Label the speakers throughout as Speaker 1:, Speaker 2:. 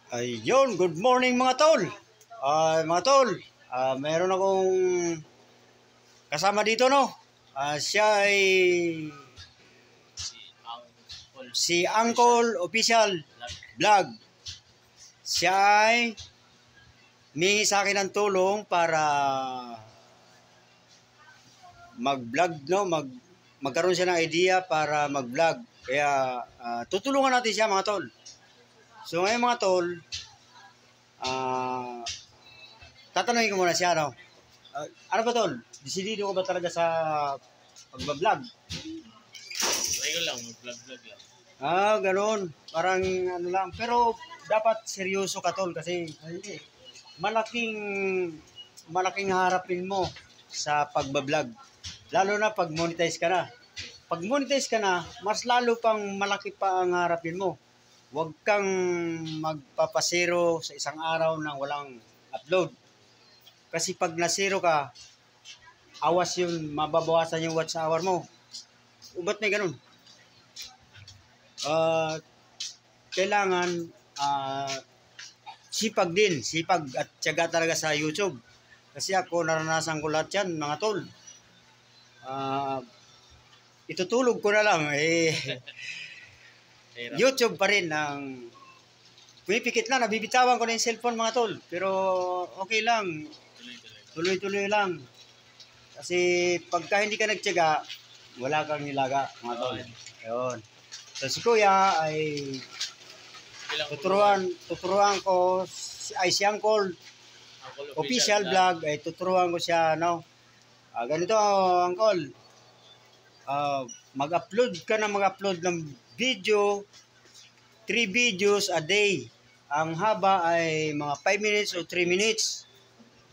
Speaker 1: Ayun, good morning mga tol. Mga tol, meron akong kasama dito, no? Siya ay si Uncle Official Vlog. Siya ay humingi sa akin ng tulong para mag-vlog, no? Magkaroon siya ng idea para mag-vlog. Kaya tutulungan natin siya mga tol. So ngayon mga tol, tatanungin ko muna siya, no? Ano ba tol? Desidido ko ba talaga sa pagbablog?
Speaker 2: Try ko lang, mag-vlog lang.
Speaker 1: Ganun. Parang ano lang. Pero dapat seryoso ka tol kasi malaking harapin mo sa pagbablog. Lalo na pag monetize ka na. Pag monetize ka na, mas lalo pang malaki pa ang harapin mo. Huwag kang magpapasero sa isang araw nang walang upload. Kasi pag nasero ka, awas yun, mababawasan yung watch hour mo. Ba't may ganun? Kailangan sipag din, sipag at tiyaga talaga sa YouTube. Kasi ako, naranasan ko lahat yan, mga tol. Itutulog ko na lang, YouTube pa rin ang pumipikit na, nabibitawan ko na yung cellphone mga tol. Pero okay lang, tuloy-tuloy lang. Kasi pagka hindi ka nagtiyaga, wala kang nilaga mga tol. Ayun. So si Kuya ay tuturuan ko, ay si Uncle Official Vlog, ay tuturuan ko siya, no? Ganito, Uncle. Mag-upload ka na mag-upload ng video, 3 videos a day. Ang haba ay mga 5 minutes o 3 minutes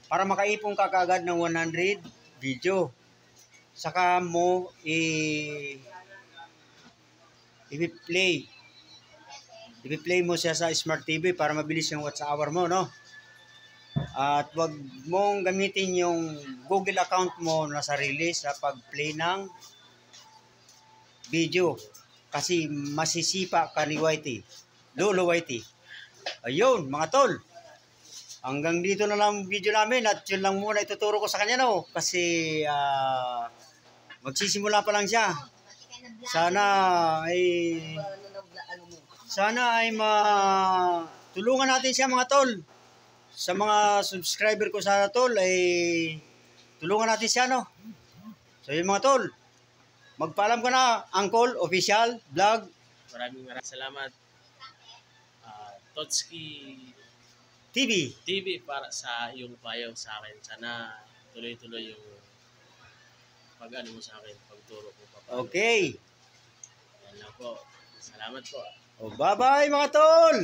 Speaker 1: para makaipon ka kaagad ng 100 video. Saka mo i-play mo siya sa Smart TV para mabilis yung watch hour mo, no? At wag mong gamitin yung Google account mo na sarili sa pag-play ng video kasi masisipa ka ni Whitey, Lolo Whitey. Ayun, mga tol. Hanggang dito na lang video namin at yun lang muna ituturo ko sa kanya, no? Kasi magsisimula pa lang siya. Sana ay tulungan natin siya mga tol. Sa mga subscriber ko sana tol ay tulungan natin siya, no? So yun mga tol. Magpaalam ka na, Uncle Official Vlog.
Speaker 2: Maraming salamat. Totski
Speaker 1: TV
Speaker 2: para sa iyong payo sa akin. Sana tuloy-tuloy yung pag-ano mo sa akin, pagturo ko pa.
Speaker 1: Okay.
Speaker 2: Yan lang po. Salamat po.
Speaker 1: Bye-bye mga tol.